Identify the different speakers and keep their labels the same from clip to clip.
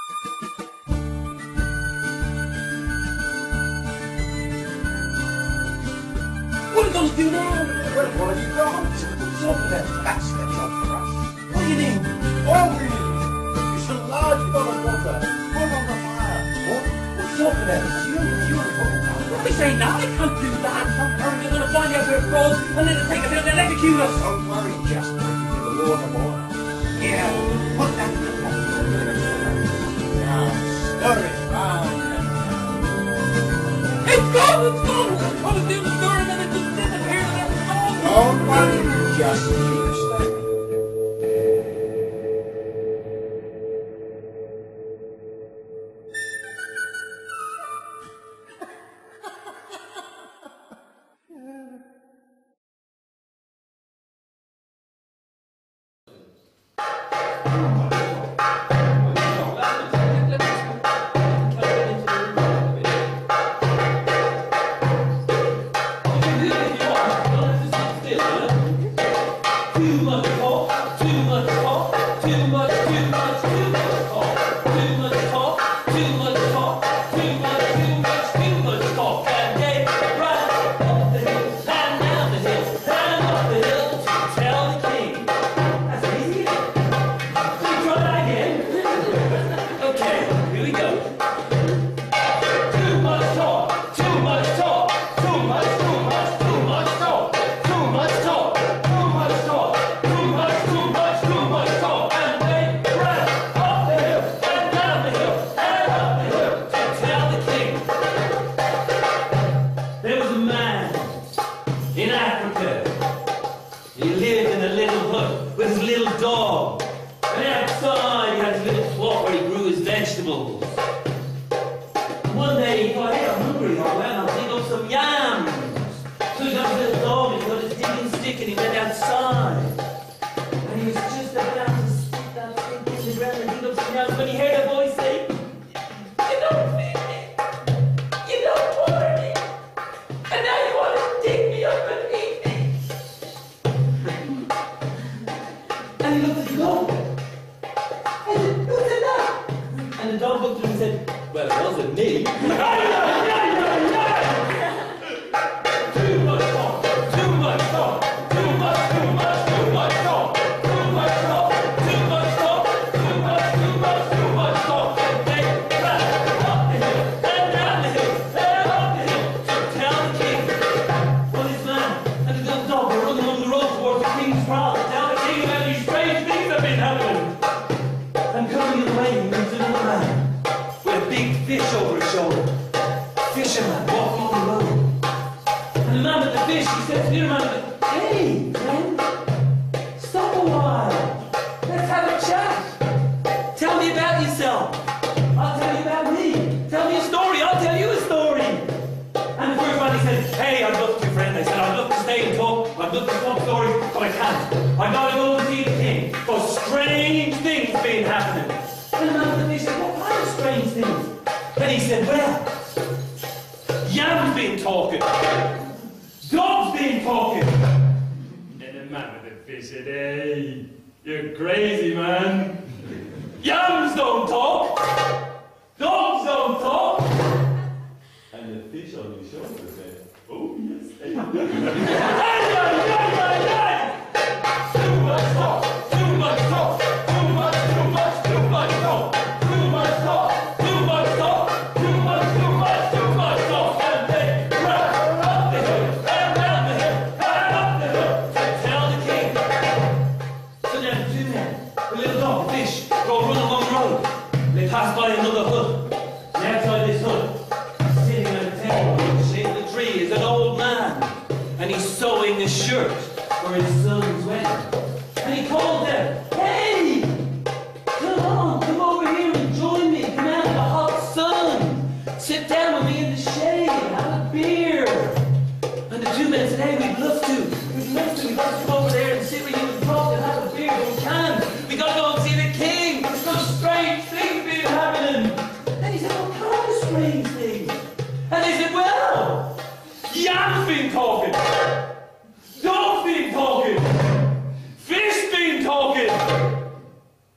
Speaker 1: What are you going to do now? Well, what have you got? What's up with that? That's the job for us. What do you need? All we need is a large pot of water. Put on the fire. What's up with that? Rubbish ain't now. They can't do that. They're going to find out where it grows and then take us out and electrocute us. Don't worry, just wait until the water boils. Yeah, put that in the pot. Now, stir it round and round. It's gone! It's gone! What is the story and then it just disappeared and it's gone? Don't worry, just keep steady.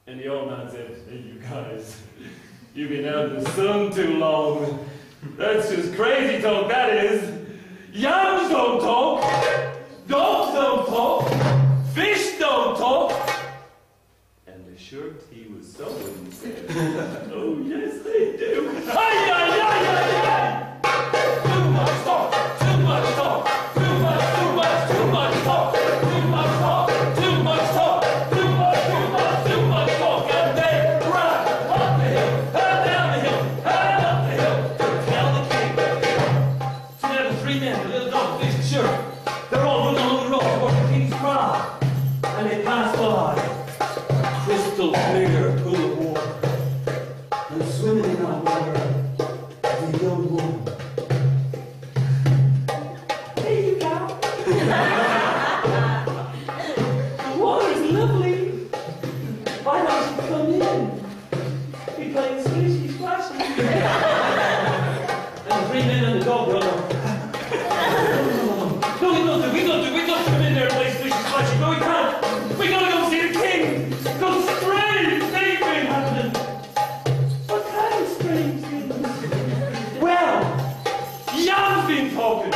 Speaker 2: And the old man said, hey, you guys, You've been out in the sun too long. That's just crazy talk, that is. Yams don't talk. Dogs don't talk. Fish don't talk. And the shirt he was sewing said, oh yes they do. Ay, ay, ay, ay, ay. Too much talk. Too much talk. Too much, too much, too much talk. Too much talk. Too much talk. Too much, too much, too much talk. And they run up the hill, and down the hill, and up the hill to tell the king. So now the three men, the little dog, the fish, the shirt, they're all running along the road towards the king's kraal. And they pass by a crystal clear pool of water. And swimming in that water is a young woman. There you go. The water's lovely. Why don't you come in? Be playing squishy splashy. And the three men and the dog brother. No, we don't come in there and play squishy splashy, but we can't. We gotta go see the king! Those strange things been happening! What kind of strange things? Well, Yam's been talking,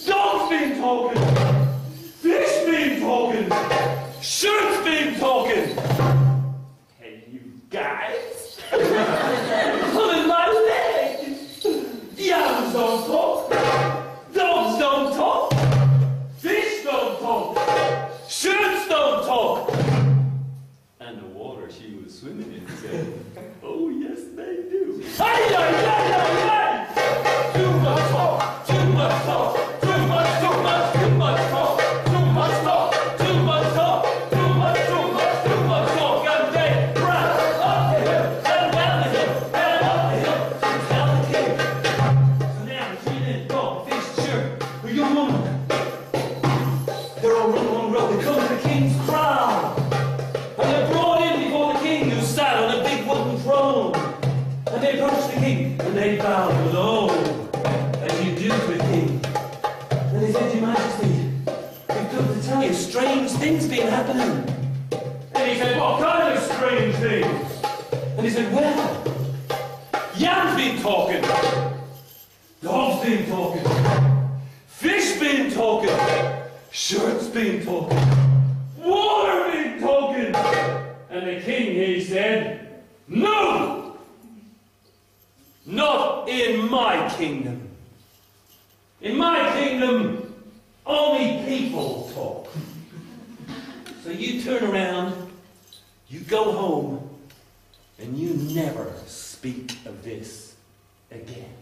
Speaker 2: Dog's been talking, Fish been talking, Shirt's been talking. Hey, you guys! Pulling my leg! Yams don't talk, dogs don't talk, fish don't talk. Shirts don't talk! And the water she was swimming in said, oh yes they do. Ay, ay, ay, ay, ay! Too much talk, too much talk, too much, too much, too much talk, too much talk, too much talk, too much, too much, too much talk. And they ran up the hill, and down the hill, and up the hill to tell the king. So now the three men, dog, fish, shirt, a young woman. They're all running along the road. They come to the king's kraal. And they're brought in before the king, who sat on a big wooden throne. And they approach the king, and they bow low, as you do to a king. And they said, Your Majesty, we've come to tell you strange things been happening. And he said, what kind of strange things? And he said, well, Yam's been talking, Dog's been talking, Fish been talking, Shirt's been talking, water been talking. And the king, he said, no! Not in my kingdom. In my kingdom, only people talk. So you turn around, you go home, and you never speak of this again.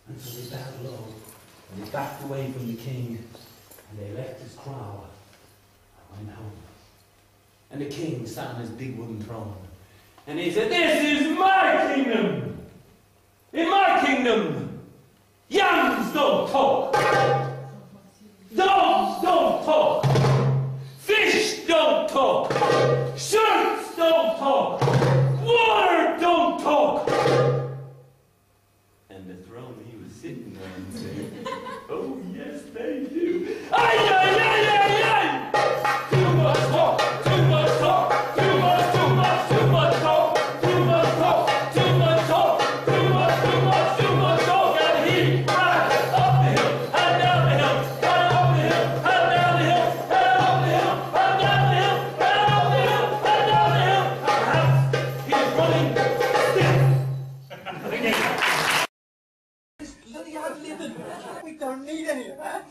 Speaker 2: And so they bowed low, and they backed away from the king, and they left his kraal and went home. And the king sat on his big wooden throne, and he said, this is my kingdom! In my kingdom, Yams don't talk, dogs don't talk, fish don't talk, shirts don't talk, water don't talk. And the throne he was sitting on said, oh yes they do. Ay, ay, ay, ay, ay! Too much talk, too much talk, too much, too much, too much talk, too much talk, too much talk, too much, too much, too much talk. And he ran up the hill, and down the hill, and up the hill, and down the hill, and up the hill, and down the hill, and up the hill, and down the hill. And perhaps he was running still.
Speaker 1: Bloody hard living. We don't need any of that.